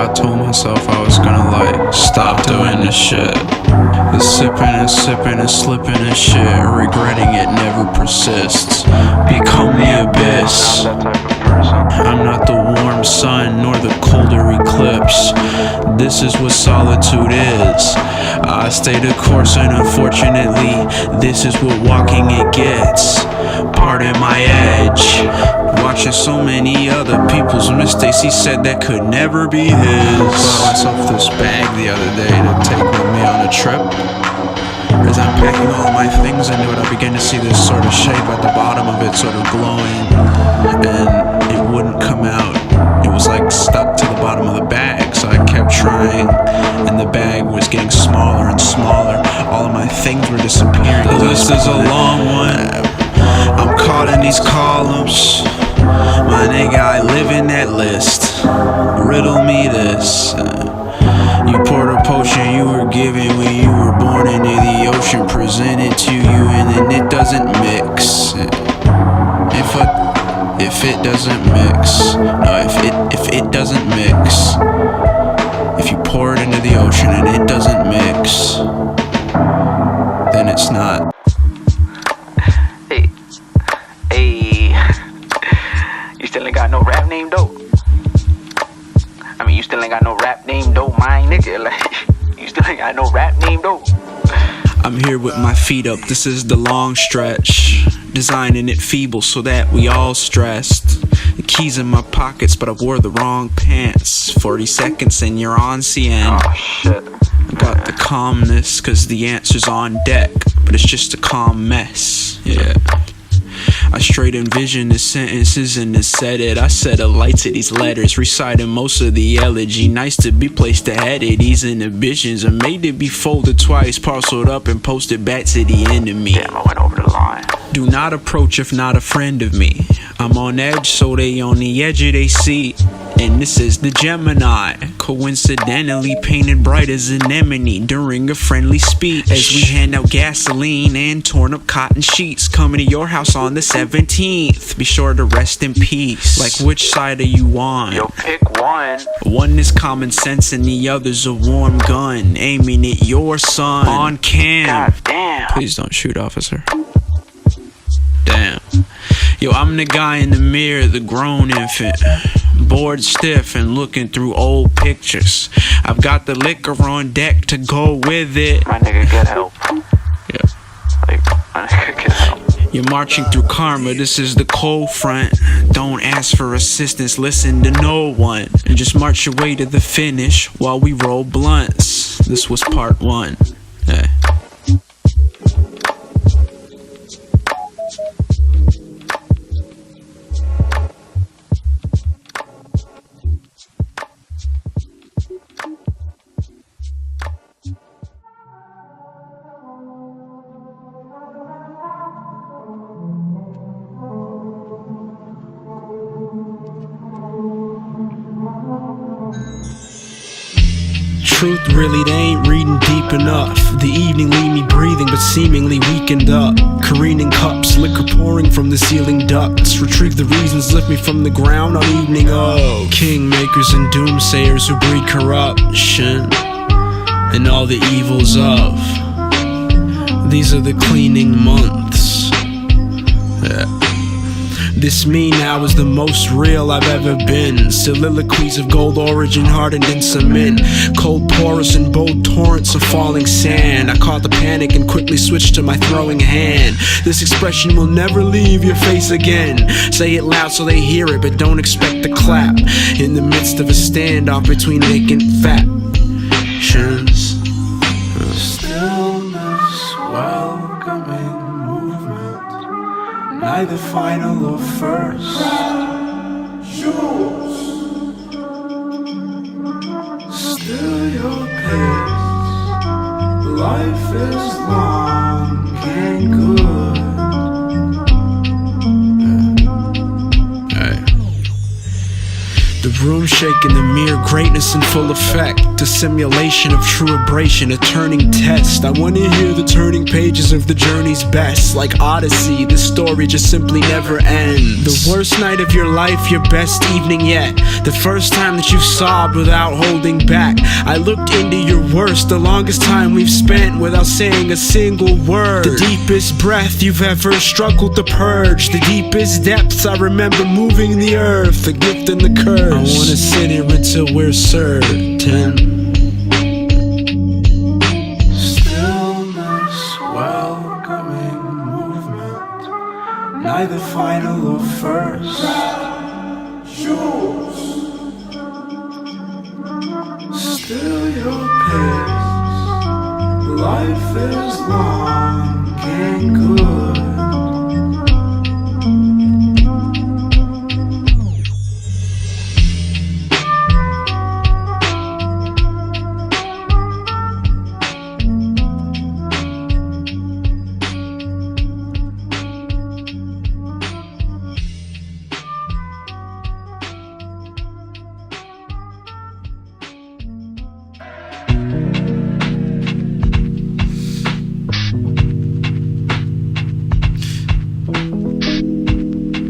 I told myself I was gonna like stop doing this shit. The sipping and sipping and slipping and shit, regretting it never persists. Become the abyss. I'm not the warm sun nor the colder eclipse. This is what solitude is. I stay the course and unfortunately this is what walking it gets. Pardon my edge. Watching so many other people's mistakes, he said that could never be his. Bought myself this bag the other day to take with me on a trip. As I'm packing all my things into it, I began to see this sort of shape at the bottom of it, sort of glowing, and it wouldn't come out. It was like stuck to the bottom of the bag, so I kept trying, and the bag was getting smaller and smaller. All of my things were disappearing. The list is a long one. I'm caught in these columns. My nigga, I live in that list. Riddle me this. You poured a potion you were given when you were born into the ocean, presented to you, and then it doesn't mix. If it doesn't mix, no, if it doesn't mix, if you pour it into the ocean and it doesn't mix, then it's not. Hey, you still ain't got no rap name though? I mean, you still ain't got no rap name though, my nigga. Like, you still ain't got no rap name though. I'm here with my feet up, this is the long stretch. Designing it feeble so that we all stressed. The keys in my pockets, but I wore the wrong pants. 40 seconds and you're on sienne. Oh shit. I got the calmness, cause the answer's on deck, but it's just a calm mess, yeah. I straight envision the sentences and then said it. I set a light to these letters, reciting most of the elegy. Nice to be placed ahead of these inhibitions. I made it be folded twice, parceled up and posted back to the enemy. Damn, I went over the line. Do not approach if not a friend of me. I'm on edge so they on the edge of they seat. And this is the Gemini, coincidentally painted bright as an anemone during a friendly speech. As we hand out gasoline and torn up cotton sheets, coming to your house on the 17th. Be sure to rest in peace. Like, which side are you on? Yo, pick one. One is common sense and the other's a warm gun, aiming at your son on cam. God damn. Please don't shoot, officer. Damn. Yo, I'm the guy in the mirror, the grown infant, bored stiff and looking through old pictures. I've got the liquor on deck to go with it. My nigga, get help. Yeah. Like, my nigga, get help. You're marching through karma, this is the cold front. Don't ask for assistance, listen to no one, and just march your way to the finish while we roll blunts. This was part one. Hey. Truth really, they ain't reading deep enough. The evening leave me breathing but seemingly weakened up. Careening cups, liquor pouring from the ceiling ducts. Retrieve the reasons, lift me from the ground on evening of. Kingmakers and doomsayers who breed corruption and all the evils of. These are the cleaning months. Yeah. This me now is the most real I've ever been. Soliloquies of gold origin hardened in cement. Cold porous and bold torrents of falling sand. I caught the panic and quickly switched to my throwing hand. This expression will never leave your face again. Say it loud so they hear it, but don't expect to clap. In the midst of a standoff between vacant factions. Stillness, welcoming movement. Neither final or first. Yours. Still your pace. Life is long and good. The room shaking, the mere greatness in full effect. A simulation of true abrasion, a turning test. I wanna hear the turning pages of the journey's best. Like Odyssey, the story just simply never ends. The worst night of your life, your best evening yet. The first time that you sobbed without holding back. I looked into your worst, the longest time we've spent without saying a single word. The deepest breath you've ever struggled to purge. The deepest depths I remember moving the earth. The gift and the curse. I wanna sit here until we're certain. Stillness, welcoming movement, neither final or first. Shoes. Still your pace. Life is long and good.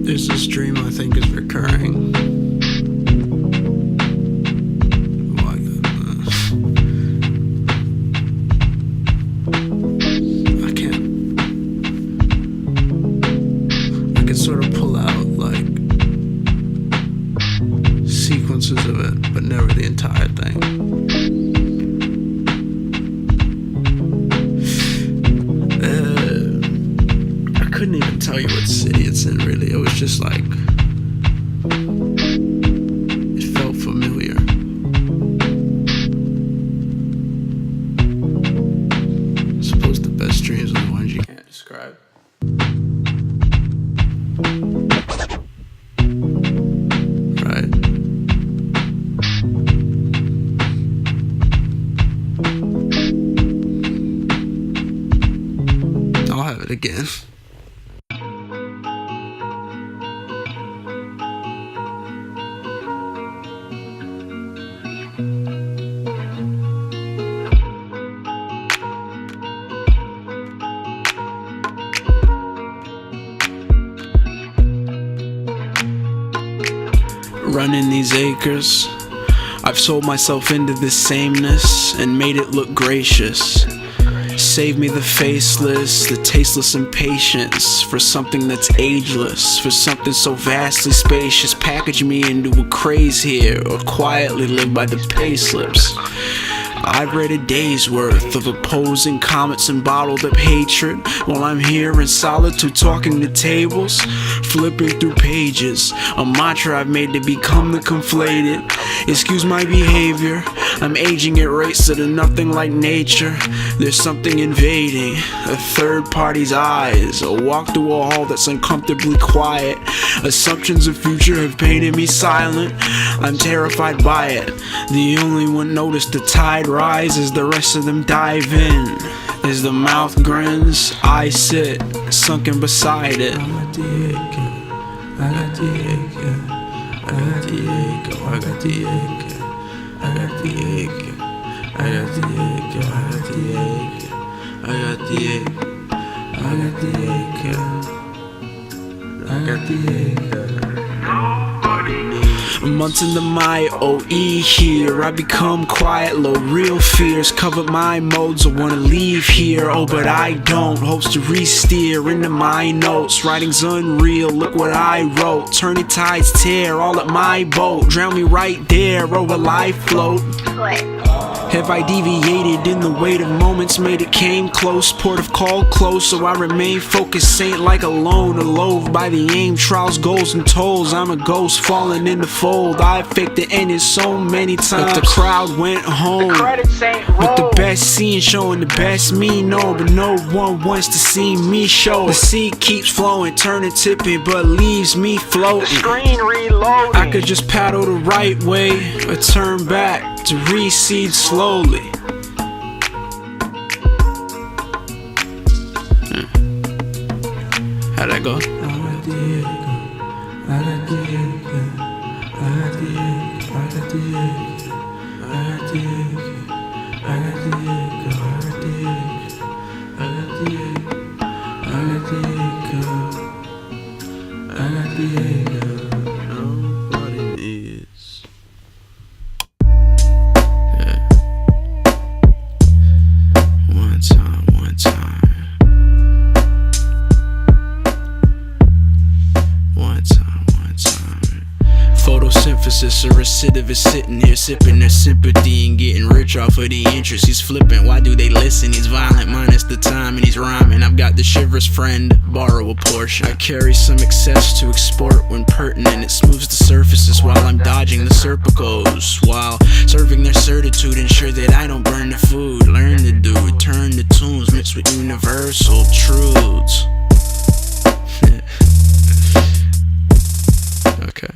There's this dream I think is recurring. I can sort of pull out like sequences of it, but never the entire thing. I couldn't even tell you what city it's in, really. It was just like, it felt familiar. I suppose the best dreams are the ones you can't describe. Right. I'll have it again. Running these acres, I've sold myself into this sameness and made it look gracious. Save me the faceless, the tasteless impatience for something that's ageless, for something so vastly spacious. Package me into a craze here, or quietly live by the payslips. I've read a day's worth of opposing comments and bottled up hatred while I'm here in solitude talking to tables, flipping through pages, a mantra I've made to become the conflated. Excuse my behavior, I'm aging at rates that are nothing like nature. There's something invading a third party's eyes, a walk through a hall that's uncomfortably quiet. Assumptions of future have painted me silent, I'm terrified by it. The only one noticed the tide rise as the rest of them dive in. As the mouth grins, I sit sunken beside it. I got the ache, I got the ache, I got the ache, I got the ache, I got the ache, I got the ache, I got the ache, I got the ache, I got the ache. Months into my OE here, I become quiet, low, real fears cover my modes. I wanna leave here, oh but I don't. Hopes to re-steer into my notes. Writing's unreal, look what I wrote. Turning tides tear all at my boat. Drown me right there, or will I float? Have I deviated in the weight of moments, made it came close? Port of call close, so I remain focused. Saint like alone, alone by the aim, trials, goals and tolls. I'm a ghost falling in the fold. I faked the ending so many times, but the crowd went home with the best scene showing the best me known, but no one wants to see me show. The sea keeps flowing, turning, tipping, but leaves me floating. The screen reloading. I could just paddle the right way or turn back to recede slowly. How'd that go? I got the ache, I got the ache, I got the ache. just a recidivist sitting here sipping their sympathy and getting rich off of the interest. He's flipping, why do they listen? He's violent minus the time and he's rhyming. I've got the chivalrous friend, borrow a portion. I carry some excess to export when pertinent. It smooths the surfaces while I'm dodging the serpicos, while serving their certitude, ensure that I don't burn the food. Learn to do it, turn the tunes mixed with universal truths. Okay.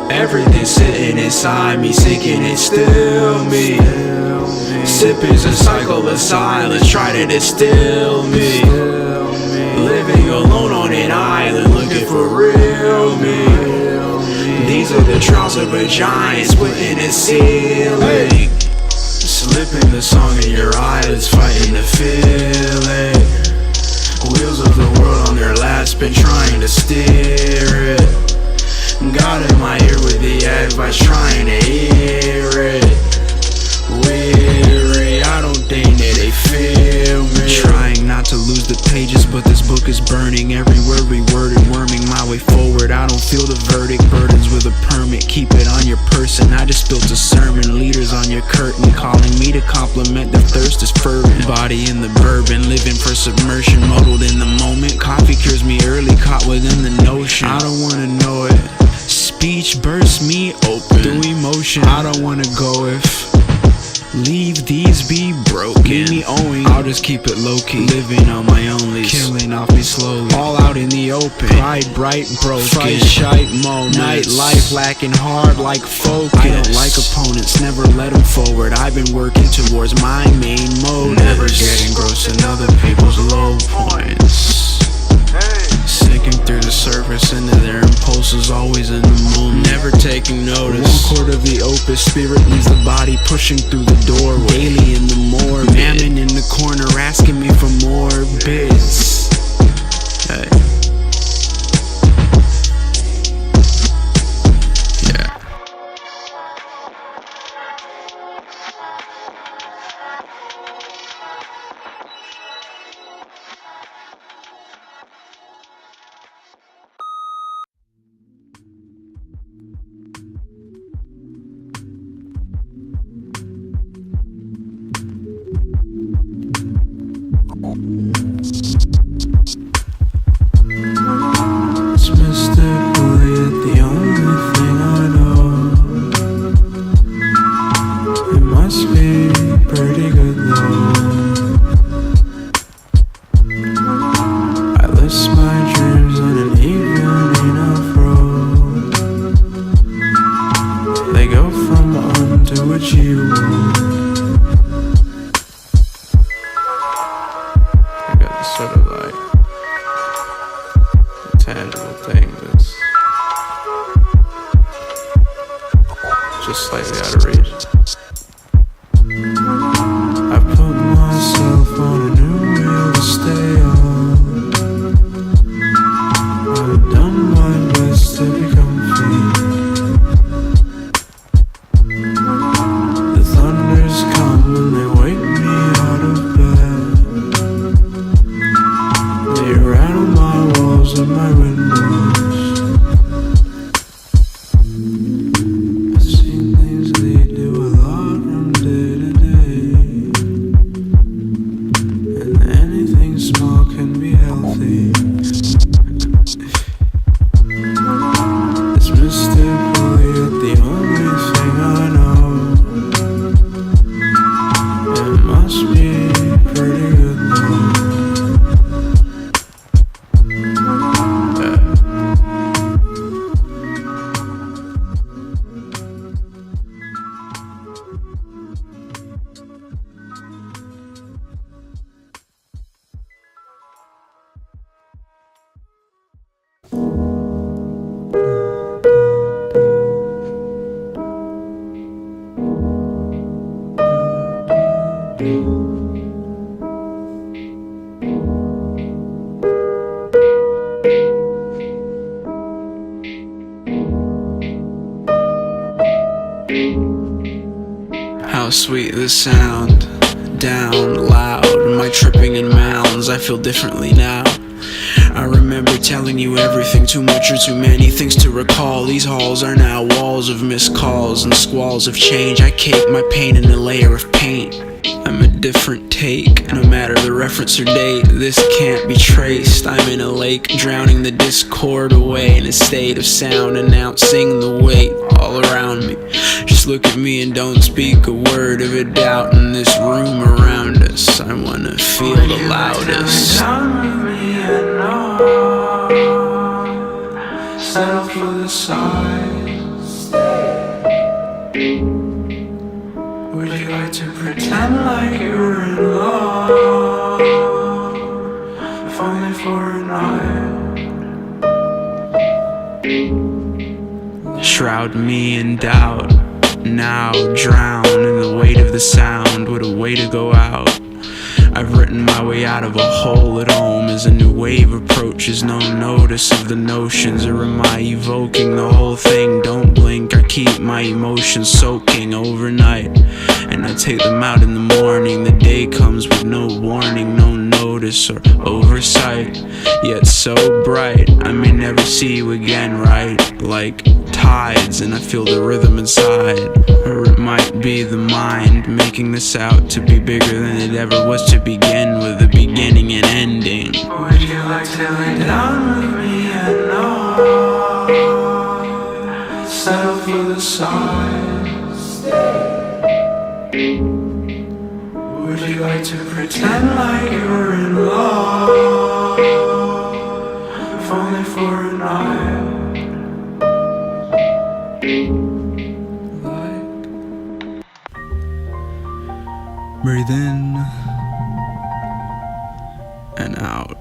Everything's sitting inside me, sinking and still me. Sip is a cycle of silence, try to distill me. Living alone on an island, looking for real me. These are the trials of a giant, splitting the ceiling. Slipping the song in your eyelids, fighting the feeling. Wheels of the world on their last spin, trying to steer it. God in my ear with the advice, trying to hear it. Weary, I don't think that they feel me. Trying not to lose the pages, but this book is burning. Every word reworded, worming my way forward. I don't feel the verdict, burdens with a permit. Keep it on your person, I just built a sermon. Leaders on your curtain, calling me to compliment. The thirst is fervent. Body in the bourbon, living for submersion. Muddled in the moment, coffee cures me early. Caught within the notion, I don't wanna know it. Speech bursts me open through emotion. I don't wanna go if leave these be broken. Leave me owing, I'll just keep it low-key. Living on my own lease, killing off me slowly. All out in the open, pride bright broken. Fright shite moments, nightlife lacking hard like focus. I don't like opponents, never let them forward. I've been working towards my main motive. Never getting gross in other people's low points. Sinking through the surface into their impulses, always in the moment, never taking notice. One chord of the opus, spirit leaves the body, pushing through the doorway. Daily in the morbid, Mammon in the corner, asking me for more bits. Hey. Yeah. It's mystically the only thing I know. It must be pretty good though. I list my dreams on an even enough road. They go from unachievable. I got this sort of like tangible thing that's just slightly out of reach. I put myself on a new wheel to stay on. I've done my best to become free. The thunders come and they wake me out of bed. They rattle my walls and my windows. I've seen things lead to a lot How sweet the sound, down loud. Am I tripping in mounds? I feel differently now. I remember telling you everything, too much or too many things to recall. These halls are now walls of missed calls and squalls of change. I cake my pain in a layer of paint. I'm a different take, no matter the reference or date. This can't be traced. I'm in a lake, drowning the discord away, in a state of sound, announcing the weight all around me. Just look at me and don't speak a word of a doubt in this room around us. I wanna feel the loudest. Settle for the signs. Would you like to pretend like you were in love, if only for a night? Shroud me in doubt, now drown in the weight of the sound. What a way to go out. I've written my way out of a hole at home as a new wave approaches. No notice of the notions, or am I evoking the whole thing? Don't blink, I keep my emotions soaking overnight, and I take them out in the morning. The day comes with no warning, no notice or oversight, yet so bright I may never see you again, right? Like tides, and I feel the rhythm inside. Or it might be the mind making this out to be bigger than it ever was to begin, with a beginning and ending. Would you like to lay down with me and know? Settle for the signs. Would you like to pretend like you were in love, if only for a night? Breathe in and out.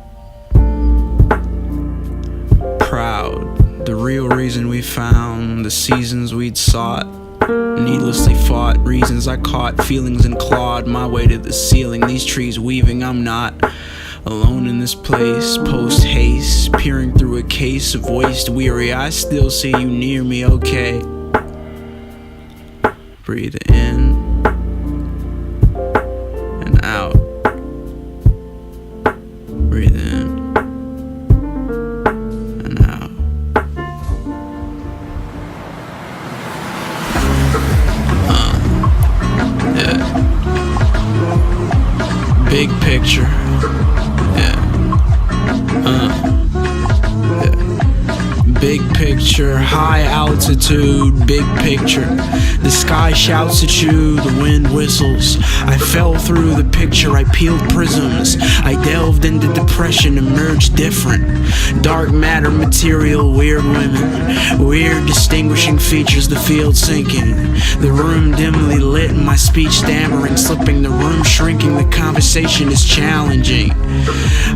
Proud, the real reason we found, the seasons we'd sought, needlessly fought, reasons I caught, feelings and clawed my way to the ceiling. These trees weaving, I'm not alone in this place. Post haste, peering through a case of waste weary, I still see you near me, okay. Breathe in and out. Breathe in and out. Yeah. Big picture. Yeah. Big picture, high altitude, big picture. The sky shouts at you, the wind whistles. I fell through the picture, I peeled prisms. I delved into depression, emerged different. Dark matter, material, weird women. Weird distinguishing features, the field sinking. The room dimly lit, my speech stammering, slipping, the room shrinking, the conversation is challenging.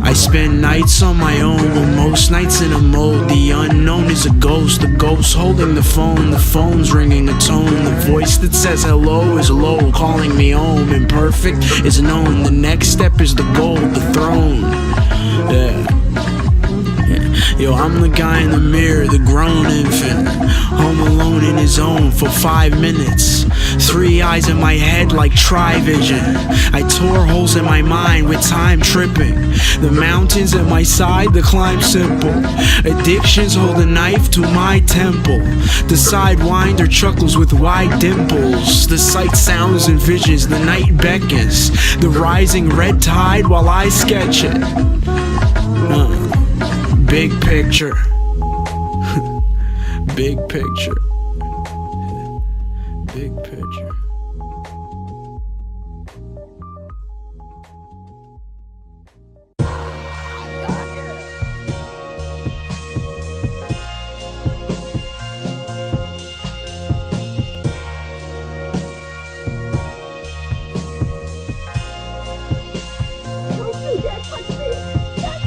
I spend nights on my own, well most nights in a mold. The unknown is a ghost, the ghost holding the phone's ringing a tone. The voice that says hello is low, calling me home. Imperfect is known, the next step is the goal, the throne. Yeah. Yo, I'm the guy in the mirror, the grown infant, home alone in his own for 5 minutes. 3 eyes in my head like tri-vision. I tore holes in my mind with time tripping. The mountains at my side, the climb simple. Addictions hold a knife to my temple. The sidewinder chuckles with wide dimples. The sight, sounds, and visions, the night beckons. The rising red tide while I sketch it. Big picture. Big picture. Big picture.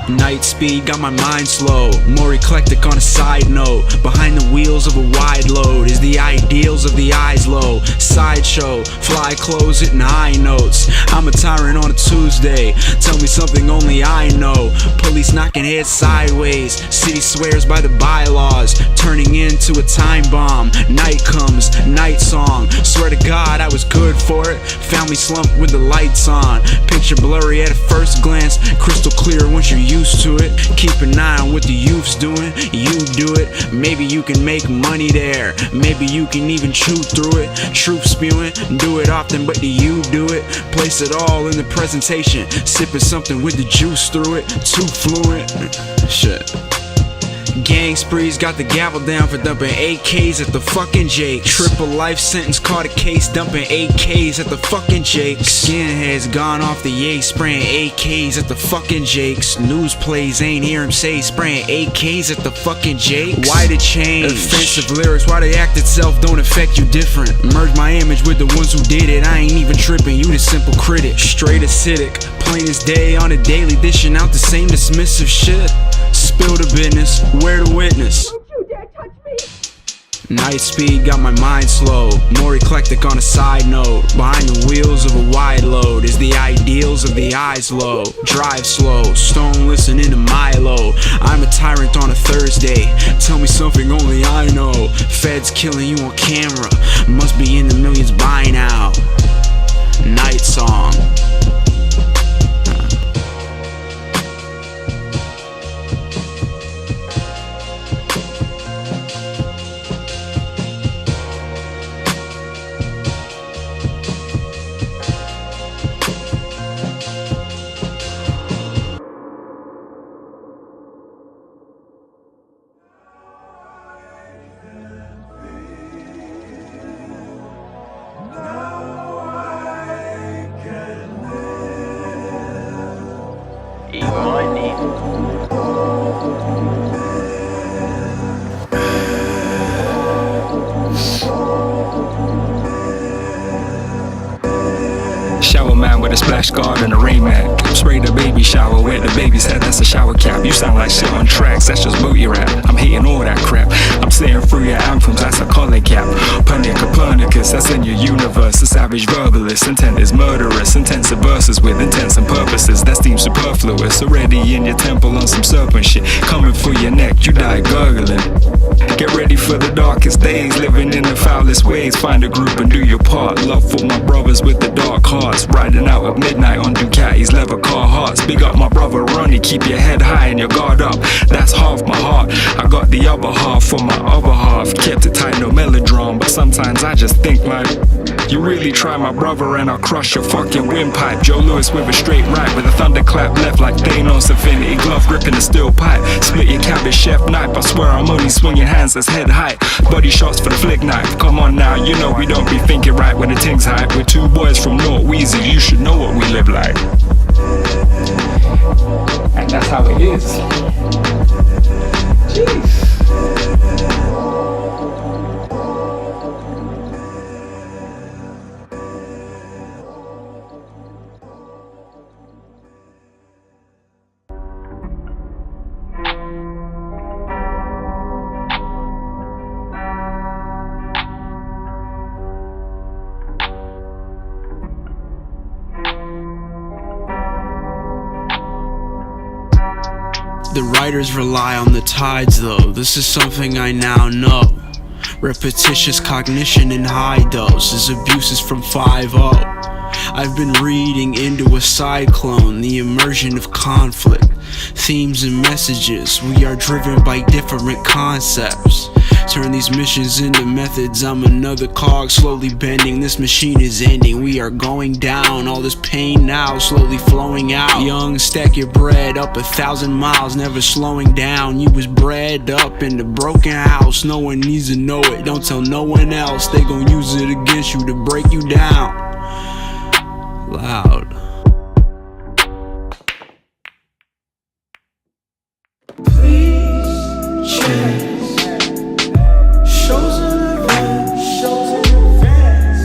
Night speed got my mind slow, more eclectic on a side note. Behind the wheels of a wide load is the ideals of the eyes low. Sideshow, fly close hitting high notes. I'm a tyrant on a Tuesday, tell me something only I know. Police knocking heads sideways, city swears by the bylaws, turning into a time bomb. Night comes, night song, Swear to God, I was good for it. Found me slumped with the lights on. Picture blurry at a first glance, crystal clear once you're used to it. Keep an eye on what the youth's doing. You do it. Maybe you can make money there. Maybe you can even chew through it. Truth spewing, do it often, but do you do it? Place it all in the presentation. Sipping something with the juice through it. Too fluent. Shit. Gang sprees got the gavel down for dumping AKs at the fucking Jakes. Triple life sentence, caught a case dumping AKs at the fucking Jakes. Skinheads gone off the yay, spraying AKs at the fucking Jakes. News plays, ain't hear him say spraying AKs at the fucking Jakes. Why the change? Offensive lyrics, why the act itself don't affect you different? Merge my image with the ones who did it, I ain't even tripping, you the simple critic. Straight acidic, plain as day on a daily, dishing out the same dismissive shit. Spill the business, where the witness? Don't you dare touch me! Night speed got my mind slow, more eclectic on a side note. Behind the wheels of a wide load is the ideals of the eyes low. Drive slow, stone listening to Milo. I'm a tyrant on a Thursday, tell me something only I know. Feds killing you on camera, must be in the millions by now. Night song. Shower man with a splash guard and a rain mat. Spray the baby shower, wet the baby's head, that's a shower cap. You sound like shit on tracks, that's just booty rap. I'm hating all that crap, I'm saying through your anthems, that's a collar cap. Punny Copernicus, that's in your universe. A savage verbalist, intent is murderous. Intensive verses with intents and purposes, that's deemed superfluous. Already in your temple on some serpent shit, coming for your neck, you die gurgling. Get ready for the darkest days, living in the foulest ways. Find a group and do your part. Love for my brothers with the dark hearts, riding out at midnight on Ducatis, leather car hearts. Big up my brother Ronnie, keep your head high and your guard up. That's half my heart, I got the other half for my other half. Kept it tight, no melodrama, but sometimes I just think like, you really try my brother and I'll crush your fucking windpipe. Joe Lewis with a straight right, with a thunderclap left like Thanos Infinity Glove, gripping a steel pipe. Split your cabbage chef knife, I swear I'm only swinging hands that's head height. Body shots for the flick knife, come on now, you know we don't be thinking right when the thing's hype. We're two boys from North Wheezy, you should know what we live like. And that's how it is. Jeez. The writers rely on the tides though, this is something I now know. Repetitious cognition in high doses, abuses from 5-0. I've been reading into a cyclone, the immersion of conflict. Themes and messages, we are driven by different concepts. Turn these missions into methods, I'm another cog slowly bending. This machine is ending, we are going down. All this pain now slowly flowing out. Young, stack your bread up 1,000 miles, never slowing down. You was bred up in the broken house, no one needs to know it, don't tell no one else. They gon' use it against you to break you down. Loud. Please check. Shows in advance,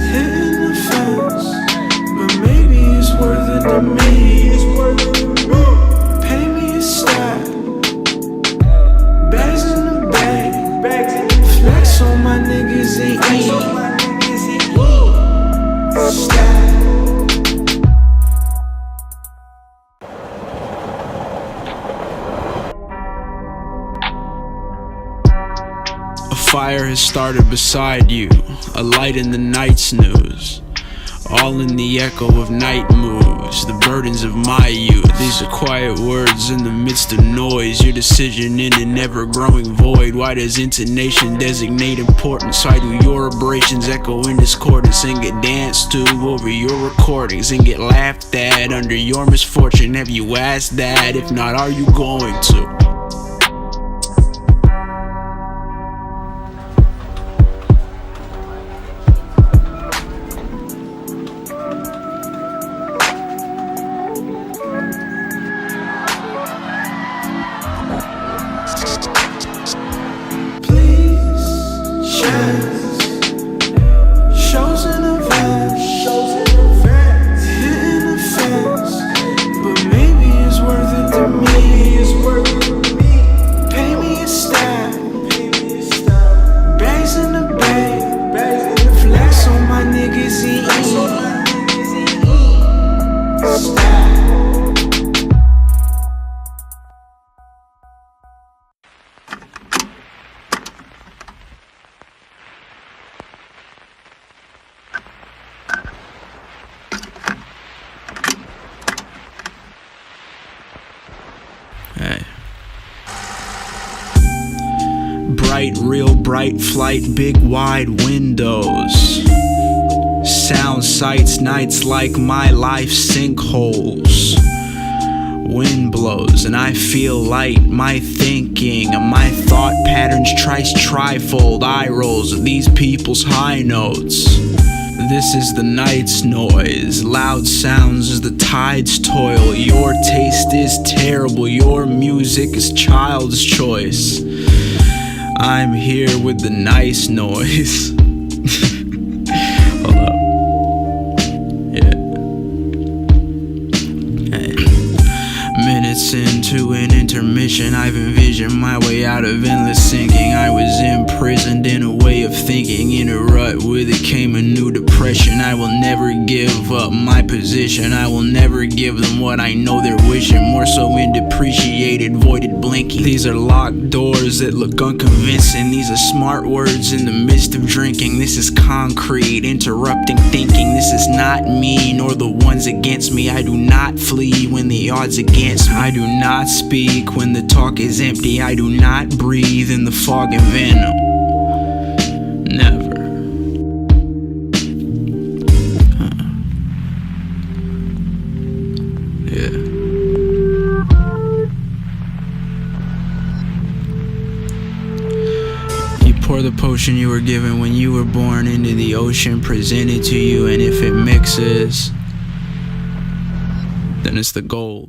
hitting the fence, but maybe it's worth it to me. Pay me a stack, bags in the bag, flex on my niggas ain't eat. Stack. fire has started beside you, a light in the night snooze. All in the echo of night moves, the burdens of my youth. These are quiet words in the midst of noise. Your decision in an ever-growing void. Why does intonation designate importance? Why do your abrasions echo in discordance and get danced to over your recordings and get laughed at under your misfortune? Have you asked that? If not, are you going to? Hey. Bright, real bright flight, big wide windows. Sound sights, nights like my life sinkholes. Wind blows and I feel light, my thinking and my thought patterns trifold eye rolls of these people's high notes. This is the night's noise, loud sounds as the tides toil. Your taste is terrible, your music is child's choice. I'm here with the nice noise. Hold up. Yeah. Hey. Minutes into an intermission, I've envisioned my way out of endless sinking. I was imprisoned in a way of thinking, in a rut with it came a new depression. I will never give up my position, I will never give them what I know they're wishing. More so in depreciated, voided blinking. These are locked doors that look unconvincing. These are smart words in the midst of drinking. This is concrete, interrupting thinking. This is not me, nor the ones against me. I do not flee when the odds against me. I do not speak when the talk is empty. I do not breathe in the fog and venom. Never. Yeah. You pour the potion you were given when you were born into the ocean, presented to you, and if it mixes, then it's the gold.